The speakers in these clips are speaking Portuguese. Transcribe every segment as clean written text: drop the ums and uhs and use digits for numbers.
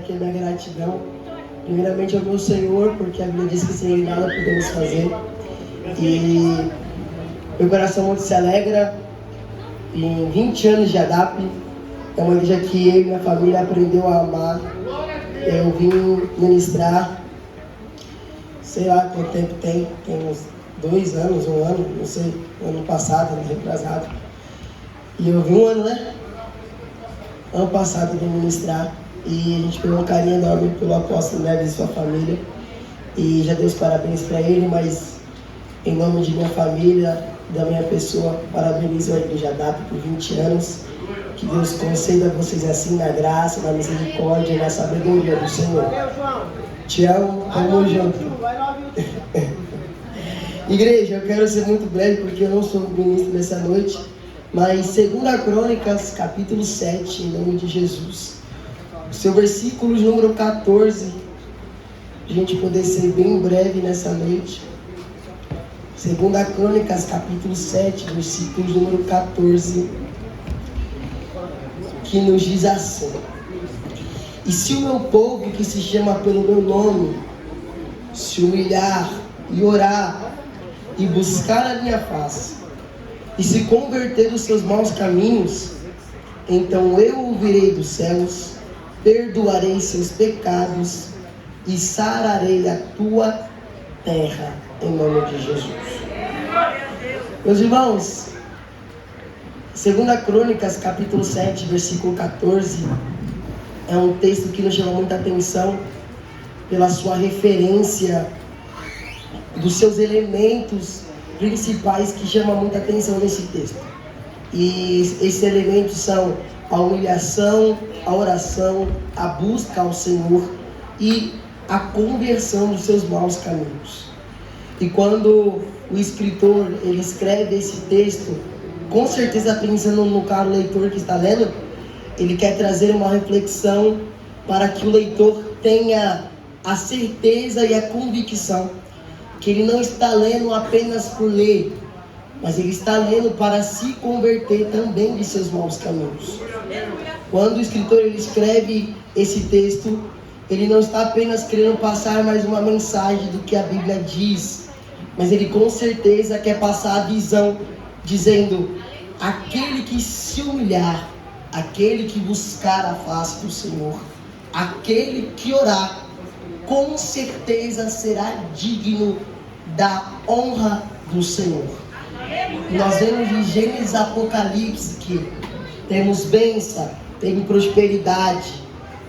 Aqui é minha gratidão, primeiramente ao meu Senhor, porque a Bíblia diz que sem Ele nada podemos fazer. E meu coração muito se alegra em 20 anos de ADAP. É uma igreja que eu e minha família aprendeu a amar. Eu vim ministrar, sei lá quanto tempo tem uns 2 anos, 1 ano, não sei, ano passado, ano retrasado. E eu vim 1 ano, né? Ano passado eu vim ministrar. E a gente pegou um carinho enorme pelo apóstolo Neves e sua família. E já dei os parabéns para ele, mas em nome de minha família, da minha pessoa, parabenizo a igreja ADAP por 20 anos. Que Deus conceda a vocês assim na graça, na misericórdia e na sabedoria do Senhor. Te amo, tamo junto. Igreja, eu quero ser muito breve porque eu não sou ministro nessa noite, mas 2 Crônicas, capítulo 7, em nome de Jesus. O seu versículo número 14, a gente poder ser bem breve nessa noite. 2 Crônicas, capítulo 7, versículo número 14, que nos diz assim: E se o meu povo, que se chama pelo meu nome, se humilhar e orar e buscar a minha face, e se converter dos seus maus caminhos, então eu ouvirei dos céus, perdoarei seus pecados e sararei a tua terra, em nome de Jesus. Meus irmãos, 2 Crônicas, capítulo 7, versículo 14, é um texto que nos chama muita atenção pela sua referência, dos seus elementos principais que chamam muita atenção nesse texto. E esses elementos são a humilhação, a oração, a busca ao Senhor e a conversão dos seus maus caminhos. E quando o escritor ele escreve esse texto, com certeza pensando no caro leitor que está lendo, ele quer trazer uma reflexão para que o leitor tenha a certeza e a convicção que ele não está lendo apenas por ler, mas ele está lendo para se converter também de seus maus caminhos. Quando o escritor ele escreve esse texto, ele não está apenas querendo passar mais uma mensagem do que a Bíblia diz, mas ele com certeza quer passar a visão, dizendo: aquele que se humilhar, aquele que buscar a face do Senhor, aquele que orar, com certeza será digno da honra do Senhor. Nós vemos de Gênesis a Apocalipse que temos bênção, tem prosperidade,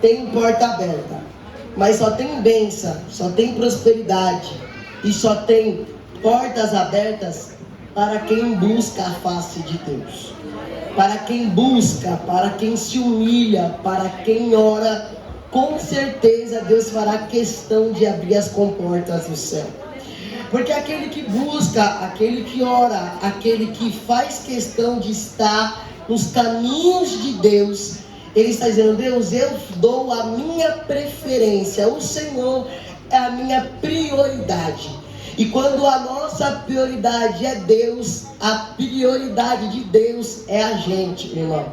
tem porta aberta, mas só tem bênção, só tem prosperidade e só tem portas abertas para quem busca a face de Deus, para quem busca, para quem se humilha, para quem ora. Com certeza Deus fará questão de abrir as comportas do céu. Porque aquele que busca, aquele que ora, aquele que faz questão de estar nos caminhos de Deus, ele está dizendo: Deus, eu dou a minha preferência, o Senhor é a minha prioridade. E quando a nossa prioridade é Deus, a prioridade de Deus é a gente, meu irmão.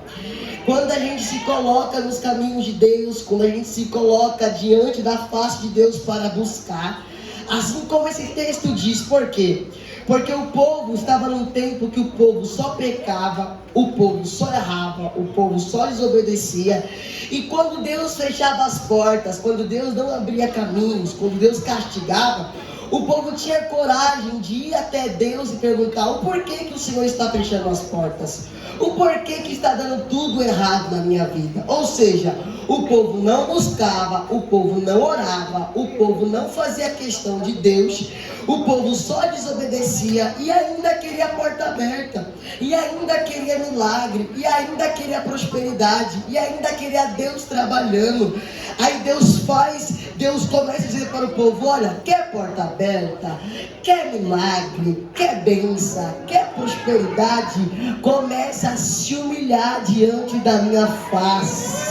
Quando a gente se coloca nos caminhos de Deus, quando a gente se coloca diante da face de Deus para buscar, assim como esse texto diz, por quê? Porque o povo estava num tempo que o povo só pecava, o povo só errava, o povo só desobedecia. E quando Deus fechava as portas, quando Deus não abria caminhos, quando Deus castigava, o povo tinha coragem de ir até Deus e perguntar: o porquê que o Senhor está fechando as portas? O porquê que está dando tudo errado na minha vida? Ou seja, o povo não buscava, o povo não orava, o povo não fazia questão de Deus, o povo só desobedecia e ainda queria a porta aberta, e ainda queria milagre, e ainda queria prosperidade, e ainda queria Deus trabalhando. Aí Deus começa a dizer para o povo: olha, quer porta aberta, quer milagre, quer bênção, quer prosperidade, comece a se humilhar diante da minha face.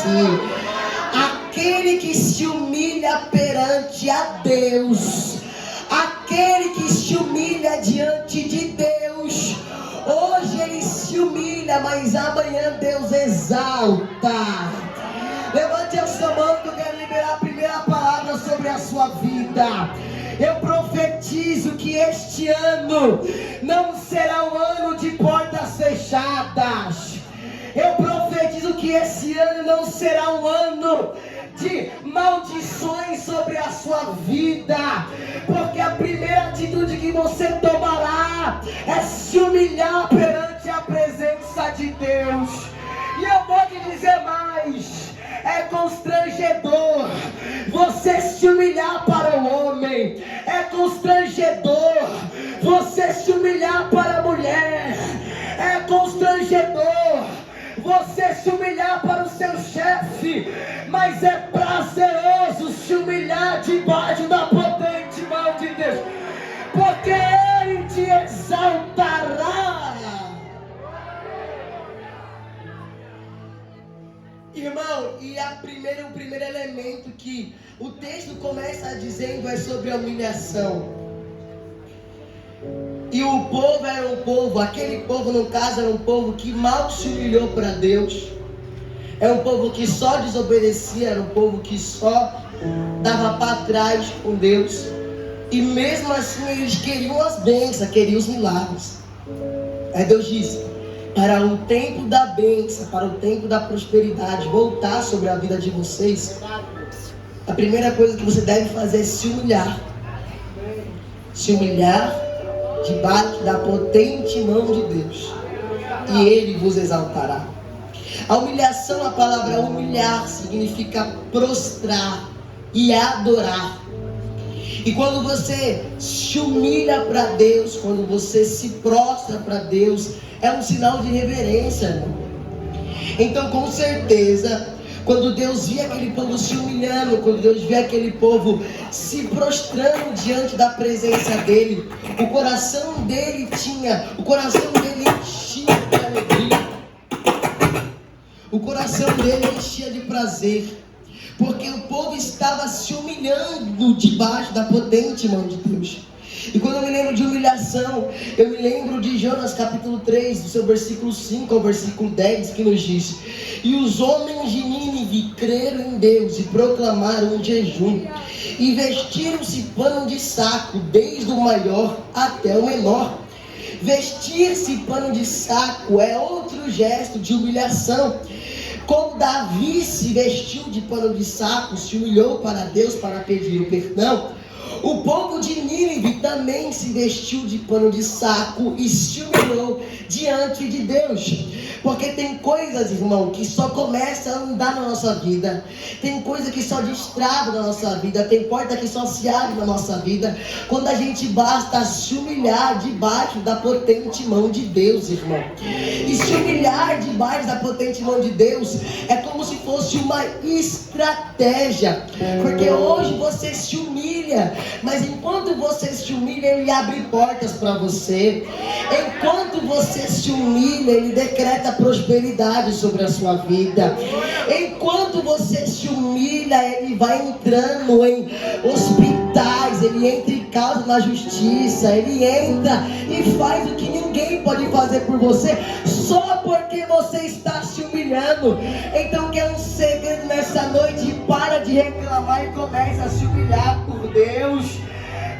Aquele que se humilha perante a Deus, aquele que se humilha diante de Deus, hoje ele se humilha, mas amanhã Deus exalta. Levante eu Samanta, quero liberar a primeira palavra sobre a sua vida. Eu profetizo que este ano não será um ano de portas fechadas. Eu profetizo que esse ano não será um ano de maldições sobre a sua vida, porque a primeira atitude que você tomará é se humilhar perante a presença de Deus. E eu vou te dizer mais, é constrangedor você se humilhar para o homem, é constrangedor você se humilhar para a mulher, é constrangedor você se humilhar para o seu chefe, mas é prazeroso se humilhar debaixo da potente mão de Deus, porque Ele te exaltará. Irmão, e o primeiro elemento que o texto começa dizendo é sobre a humilhação. E o povo era um povo, aquele povo no caso era um povo que mal se humilhou para Deus. É um povo que só desobedecia, era um povo que só dava para trás com Deus. E mesmo assim eles queriam as bênçãos, queriam os milagres. Aí Deus disse, para o tempo da bênção, para o tempo da prosperidade voltar sobre a vida de vocês, a primeira coisa que você deve fazer é se humilhar. Se humilhar debaixo da potente mão de Deus, e Ele vos exaltará. A humilhação, a palavra humilhar, significa prostrar e adorar. E quando você se humilha para Deus, quando você se prostra para Deus, é um sinal de reverência, irmão. Então, com certeza, quando Deus via aquele povo se humilhando, quando Deus via aquele povo se prostrando diante da presença dele, o coração dele enchia de alegria, o coração dele enchia de prazer, porque o povo estava se humilhando debaixo da potente mão de Deus. E quando eu me lembro de humilhação, eu me lembro de Jonas capítulo 3, do seu versículo 5 ao versículo 10, que nos diz: e os homens de Nínive creram em Deus e proclamaram um jejum, e vestiram-se pano de saco, desde o maior até o menor. Vestir-se pano de saco é outro gesto de humilhação. Como Davi se vestiu de pano de saco, se humilhou para Deus para pedir o perdão, o povo de Nínive também se vestiu de pano de saco e se humilhou diante de Deus. Porque tem coisas, irmão, que só começa a andar na nossa vida. Tem coisa que só destrava na nossa vida. Tem porta que só se abre na nossa vida quando a gente basta se humilhar debaixo da potente mão de Deus, irmão. E se humilhar debaixo da potente mão de Deus é como se fosse uma estratégia. Porque hoje você se humilha, mas enquanto você se humilha, Ele abre portas para você. Enquanto você se humilha, Ele decreta prosperidade sobre a sua vida. Enquanto você se humilha, Ele vai entrando em hospitais, Ele entra em causa na justiça, Ele entra e faz o que ninguém pode fazer por você, só porque você está se humilhando. Então quer um segredo nessa noite? Para de reclamar e começa a se humilhar por Deus.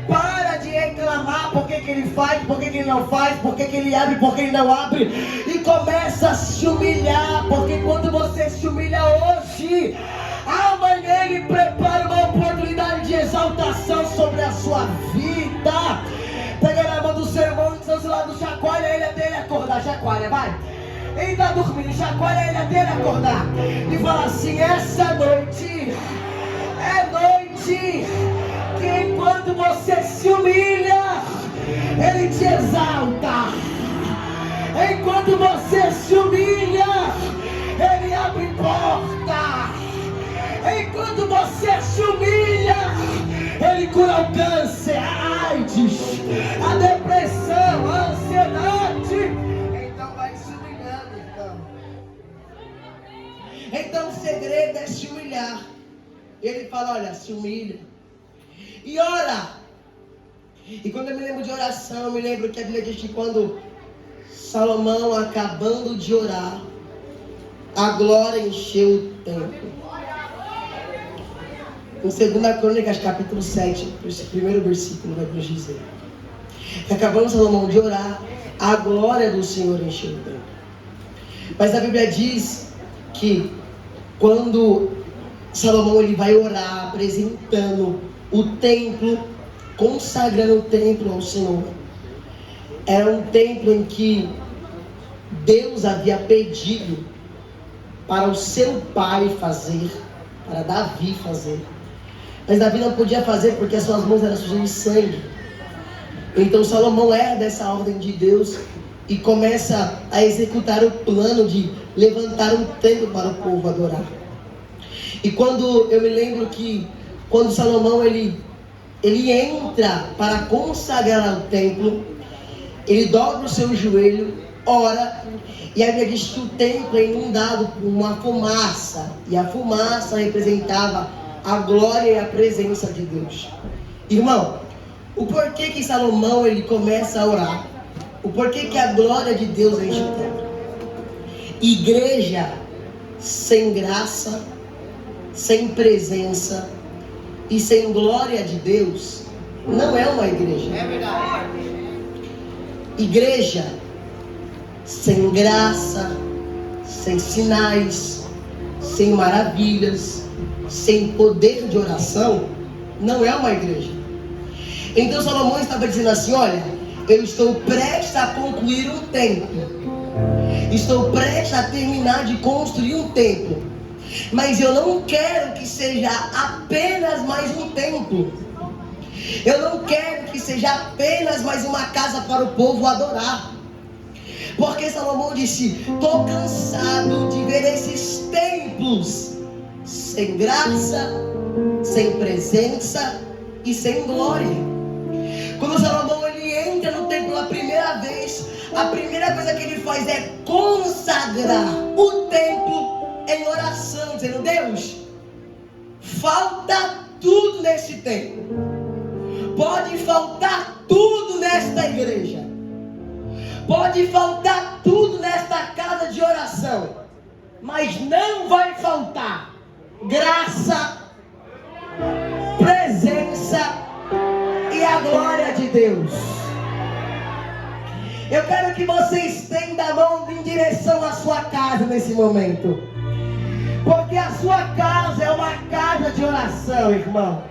Para de reclamar por que Ele faz, por que Ele não faz, por que Ele abre, por que Ele não abre, e começa a se humilhar, porque quando você se humilha hoje, amanhã Ele prepara uma oportunidade de exaltação sobre a sua vida. Pega na mão do seu irmão e do seu lado, chacoalha ele até ele acordar, chacoalha, vai. Ele está dormindo, chacoalha ele até ele acordar e fala assim: essa noite é noite que enquanto você se humilha, Ele te exalta. Enquanto você se humilha, Ele abre porta. Enquanto você se humilha, Ele cura o câncer, a AIDS, a depressão, a ansiedade. Então vai se humilhando, então o segredo é se humilhar. Ele fala: olha, se humilha e ora. E quando eu me lembro de oração, eu me lembro que a Bíblia diz que quando Salomão, acabando de orar, a glória encheu o templo. Em 2 Crônicas, capítulo 7, primeiro versículo, vai nos dizer. Acabando Salomão de orar, a glória do Senhor encheu o templo. Mas a Bíblia diz que quando Salomão ele vai orar, apresentando o templo, consagrando o templo ao Senhor, era um templo em que Deus havia pedido para o seu pai fazer, para Davi fazer. Mas Davi não podia fazer porque as suas mãos eram sujas de sangue. Então Salomão herda essa ordem de Deus e começa a executar o plano de levantar um templo para o povo adorar. E quando eu me lembro que quando Salomão ele entra para consagrar o templo, ele dobra o seu joelho, ora, e a Bíblia diz que o templo é inundado por uma fumaça, e a fumaça representava a glória e a presença de Deus. Irmão, o porquê que Salomão ele começa a orar? O porquê que a glória de Deus enche o templo? Igreja sem graça, sem presença e sem glória de Deus não é uma igreja. É verdade. Igreja sem graça, sem sinais, sem maravilhas, sem poder de oração, não é uma igreja. Então Salomão estava dizendo assim: olha, eu estou prestes a concluir um templo, estou prestes a terminar de construir um templo, mas eu não quero que seja apenas mais um templo. Eu não quero que seja apenas mais uma casa para o povo adorar. Porque Salomão disse: estou cansado de ver esses templos sem graça, sem presença e sem glória. Quando Salomão ele entra no templo a primeira vez, a primeira coisa que ele faz é consagrar o templo em oração, dizendo: Deus, falta tudo nesse templo, pode faltar tudo nesta igreja, pode faltar tudo nesta casa de oração, mas não vai faltar graça, presença e a glória de Deus. Eu quero que você estenda a mão em direção à sua casa nesse momento, porque a sua casa é uma casa de oração, irmão.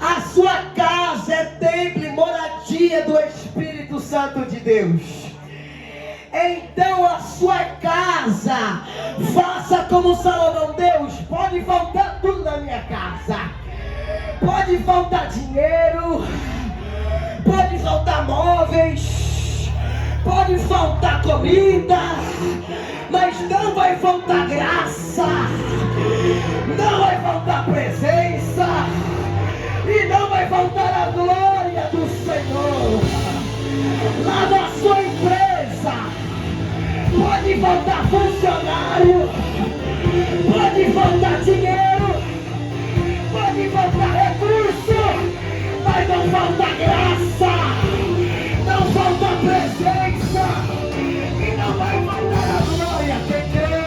A sua casa é templo e moradia do Espírito Santo de Deus. Então a sua casa, faça como Salomão: Deus, pode faltar tudo na minha casa, pode faltar dinheiro, pode faltar móveis, pode faltar comida, mas não vai faltar graça, não vai faltar presença e não vai faltar a glória do Senhor. Lá na sua empresa pode faltar funcionário, pode faltar dinheiro, pode faltar recurso, mas não falta graça, não falta presença e não vai faltar a glória. Quem crê?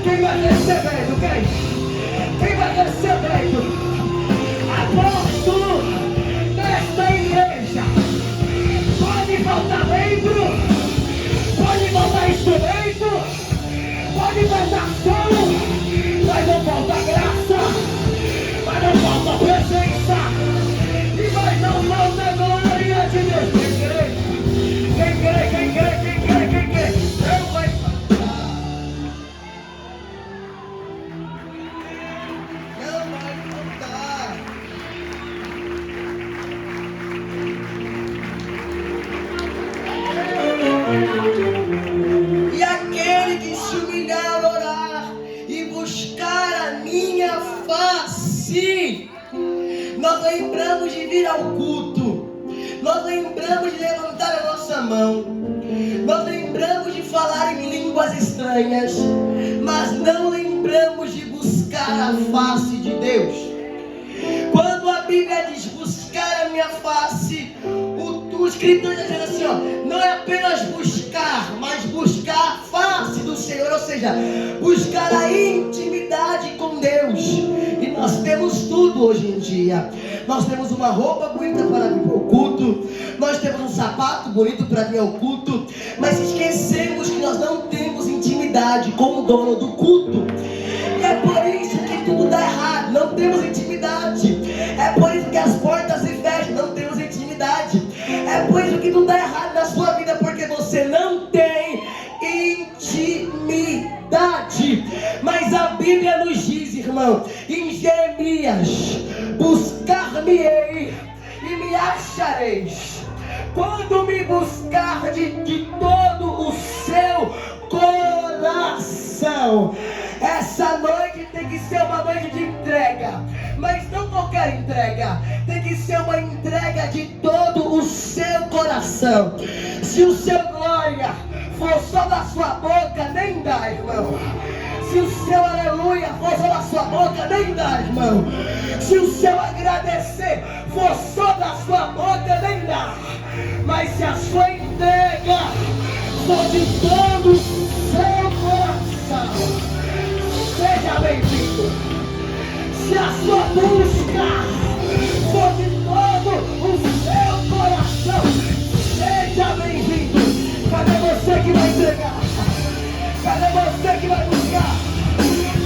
Quem vai recebendo? Quem vai recebendo? Aposto nesta igreja pode faltar membro, pode faltar instrumento, pode faltar som, mas não falta graça, mas não falta presença e mas não falta glória de Deus. Quem crê? Quem crê? Quem crê? Quem crê? Quem crê? Não vai faltar. Não vai faltar. E aquele que se humilhar, orar e buscar a minha face, nós lembramos de vir ao culto, nós lembramos de levantar a nossa mão, nós lembramos de falar em línguas estranhas, mas não lembramos de buscar a face de Deus. Quando a Bíblia diz buscar a minha face, o escritor está dizendo assim, ó, não é apenas buscar, mas buscar a face do Senhor, ou seja, buscar a intimidade com Deus. E Nós temos tudo hoje em dia. Nós temos uma roupa bonita para vir ao culto, nós temos um sapato bonito para vir ao culto, mas esquecemos que nós não temos intimidade com o dono do culto. E é por isso que tudo dá errado, não temos intimidade. É por isso que as portas se fecham, não temos intimidade. É por isso que tudo dá errado na sua vida, porque você não tem intimidade. Mas a Bíblia nos diz, irmão, em Jeremias: buscar-me-ei e me achareis, quando me buscardes de todo o seu coração. Essa noite tem que ser uma noite de entrega, mas não qualquer entrega, tem que ser uma entrega de todo o seu coração. Se o seu glória for só da sua boca, nem dá, irmão. Se o seu aleluia for só da sua boca, nem dá, irmão. Se o seu agradecer for só da sua boca, nem dá. Mas se a sua entrega for de todo o seu coração, seja bem-vindo. Se a sua busca for de todo o seu coração, seja bem-vindo. Cadê você que vai entregar? Cadê você que vai buscar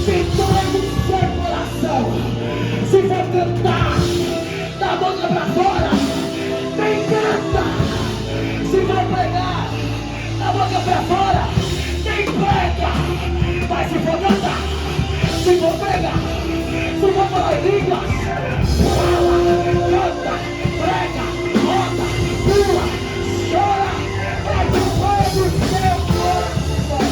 de todo o seu coração? Se for cantar da boca pra fora, nem canta. Se for pregar da boca pra fora, nem prega. Mas se for cantar, se for pregar, se for falar em línguas, fala, canta, prega, roda, pula, chora, mas não foi do seu coração.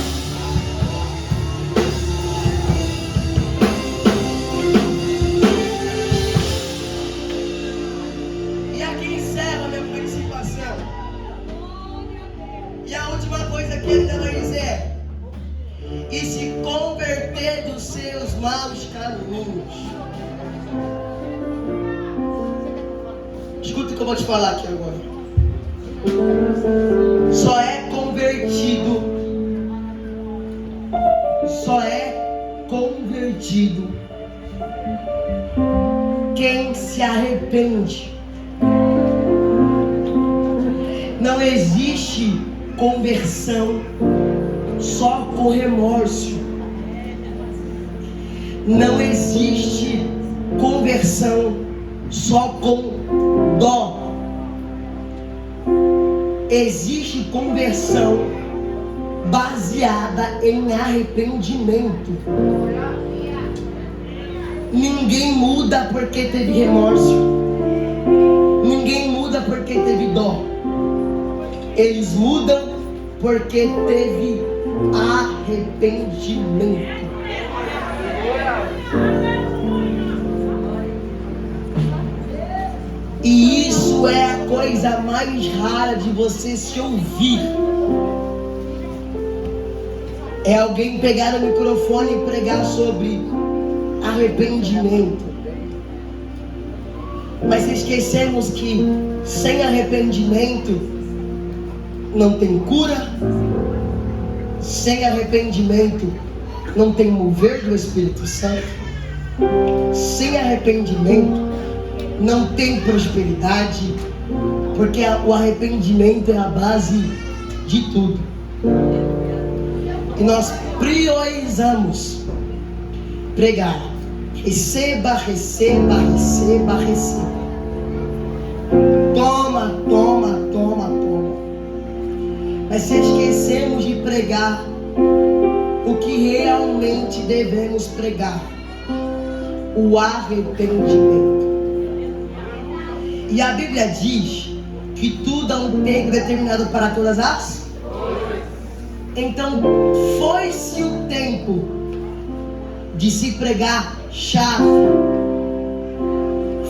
E aqui encerra a minha participação. E a última coisa que ele vai dizer: e se converter dos seus maus caminhos. Escuta o que eu vou te falar aqui agora. Só é convertido quem se arrepende. Não existe conversão só com remorso. Não existe conversão só com dó. Existe conversão baseada em arrependimento. Ninguém muda porque teve remorso. Ninguém muda porque teve dó. Eles mudam porque teve arrependimento. E isso é a coisa mais rara de você se ouvir. É alguém pegar o microfone e pregar sobre arrependimento. Mas esquecemos que sem arrependimento não tem cura. Sem arrependimento não tem mover do Espírito Santo. Sem arrependimento não tem prosperidade, porque o arrependimento é a base de tudo. E nós priorizamos pregar: receba, receba, receba, receba. Toma, toma, toma, toma. Mas se esquecemos de pregar o que realmente devemos pregar: o arrependimento. E a Bíblia diz que tudo há um tempo determinado para todas as. Então foi-se o tempo de se pregar chave.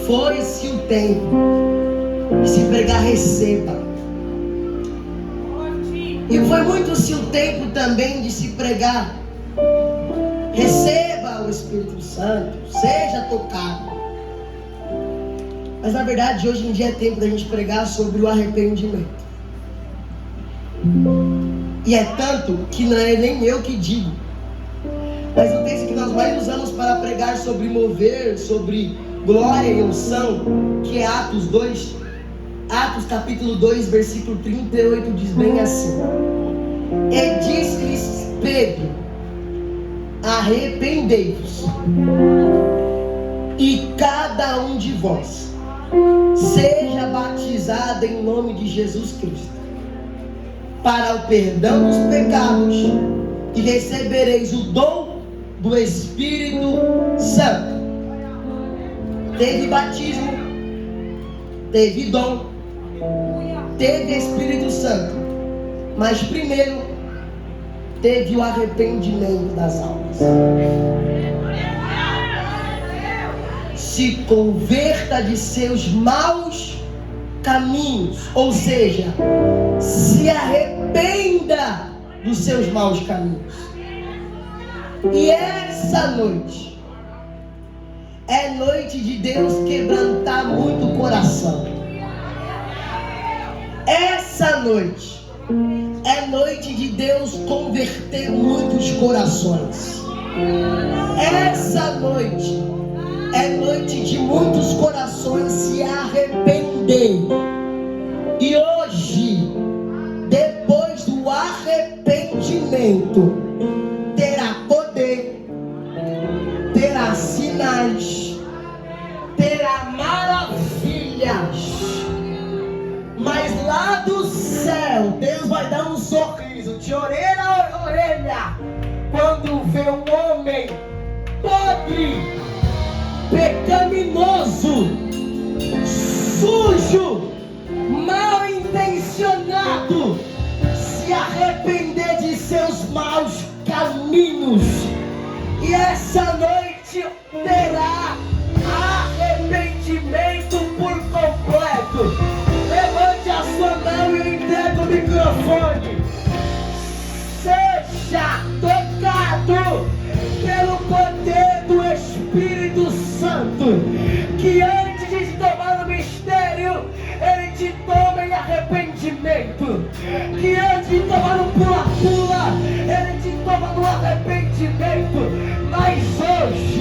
Foi-se o tempo de se pregar receba. E foi muito-se o tempo também de se pregar receba o Espírito Santo, seja tocado. Mas na verdade hoje em dia é tempo da gente pregar sobre o arrependimento. E é tanto que não é nem eu que digo, mas o texto que nós mais usamos para pregar pregar sobre mover, sobre glória e unção, que é Atos 2, Atos capítulo 2, versículo 38, diz bem assim: e disse-lhes Pedro: arrependei-vos, e cada um de vós seja batizado em nome de Jesus Cristo, para o perdão dos pecados, e recebereis o dom do Espírito Santo. Teve batismo, teve dom, teve Espírito Santo, mas primeiro teve o arrependimento das almas. Se converta de seus maus caminhos, ou seja, se arrependa dos seus maus caminhos. E essa noite é noite de Deus quebrantar muito o coração. Essa noite é noite de Deus converter muitos corações. Essa noite é noite de muitos corações se arrepender. E hoje, depois do arrependimento, terá poder, terá sinais, terá maravilhas. Mas lá do céu, Deus vai dar um sorriso de orelha a orelha quando vê um homem podre, pecaminoso, sujo, mal intencionado, se arrepender de seus maus caminhos. E essa noite terá arrependimento por completo. Levante a sua mão e eu entrego o microfone. Seja tocado pelo poder do Espírito Santo, que antes de te tomar no mistério, ele te toma em arrependimento. Que antes de tomar no pula-pula, ele te toma no arrependimento. Mas hoje